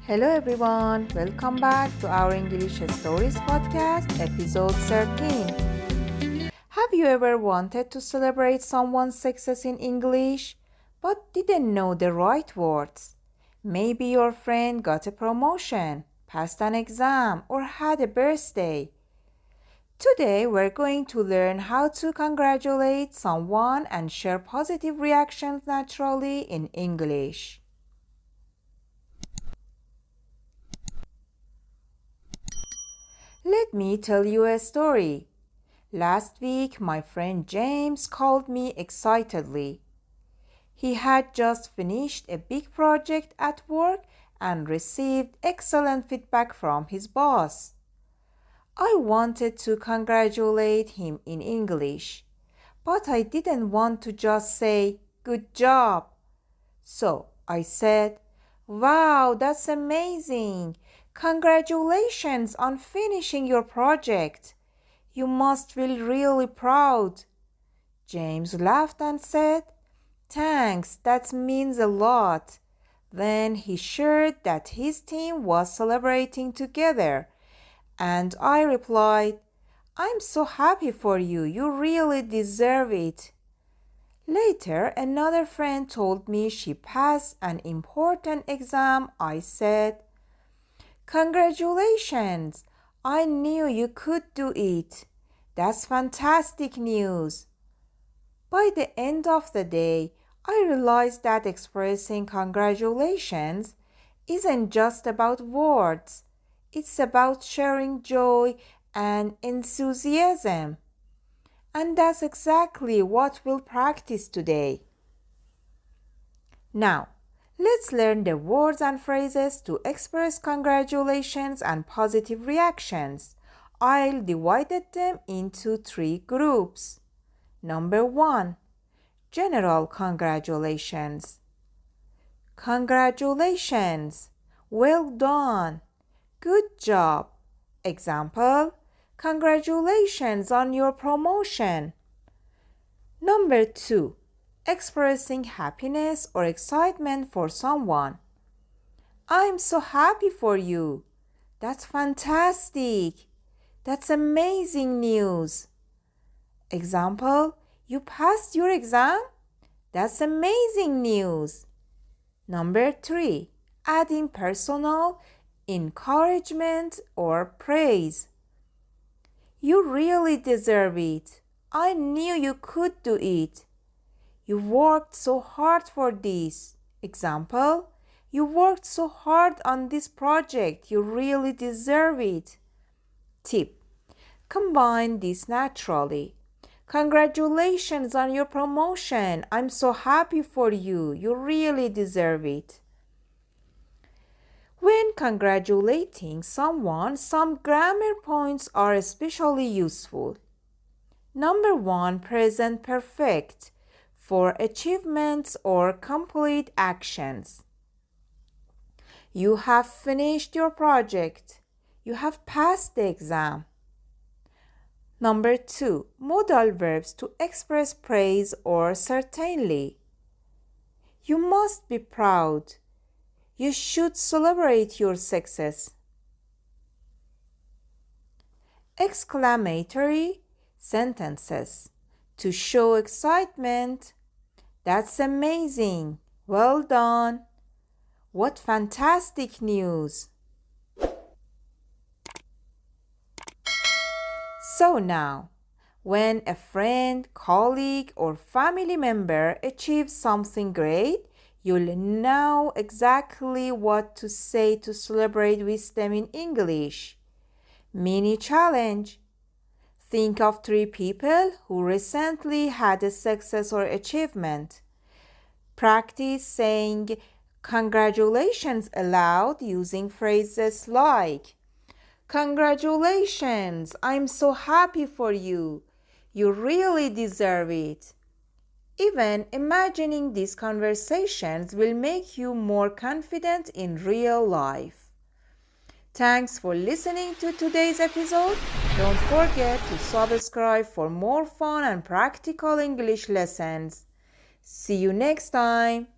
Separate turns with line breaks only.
Hello everyone, welcome back to our English Stories podcast, episode 13. Have you ever wanted to celebrate someone's success in English, but didn't know the right words? Maybe your friend got a promotion, passed an exam, or had a birthday. Today we're going to learn how to congratulate someone and share positive reactions naturally in English. Let me tell you a story. Last week, my friend James called me excitedly. He had just finished a big project at work and received excellent feedback from his boss. I wanted to congratulate him in English, but I didn't want to just say, "Good job." So I said, "Wow, that's amazing. Congratulations on finishing your project. You must feel really proud." James laughed and said, "Thanks, that means a lot." Then he shared that his team was celebrating together, and I replied, "I'm so happy for you. You really deserve it." Later, another friend told me she passed an important exam. I said, "Congratulations! I knew you could do it. That's fantastic news." By the end of the day, I realized that expressing congratulations isn't just about words. It's about sharing joy and enthusiasm. And that's exactly what we'll practice today. Now, let's learn the words and phrases to express congratulations and positive reactions. I'll divide them into 3 groups. Number 1, general congratulations. Congratulations! Well done! Good job! Example, congratulations on your promotion. Number 2, expressing happiness or excitement for someone. "I'm so happy for you. That's fantastic. That's amazing news." Example, "You passed your exam? That's amazing news." Number 3, adding personal encouragement or praise. "You really deserve it. I knew you could do it. You worked so hard for this." Example, "You worked so hard on this project. You really deserve it." Tip: combine this naturally. "Congratulations on your promotion. I'm so happy for you. You really deserve it." When congratulating someone, some grammar points are especially useful. Number 1, present perfect for achievements or complete actions. You have finished your project. You have passed the exam. Number 2, modal verbs to express praise or certainly. You must be proud. You should celebrate your success. Exclamatory sentences to show excitement. "That's amazing. Well done. What fantastic news." So now, when a friend, colleague, or family member achieves something great, you'll know exactly what to say to celebrate with them in English. Mini challenge. Think of 3 people who recently had a success or achievement. Practice saying congratulations aloud using phrases like, "Congratulations! I'm so happy for you. You really deserve it." Even imagining these conversations will make you more confident in real life. Thanks for listening to today's episode. Don't forget to subscribe for more fun and practical English lessons. See you next time.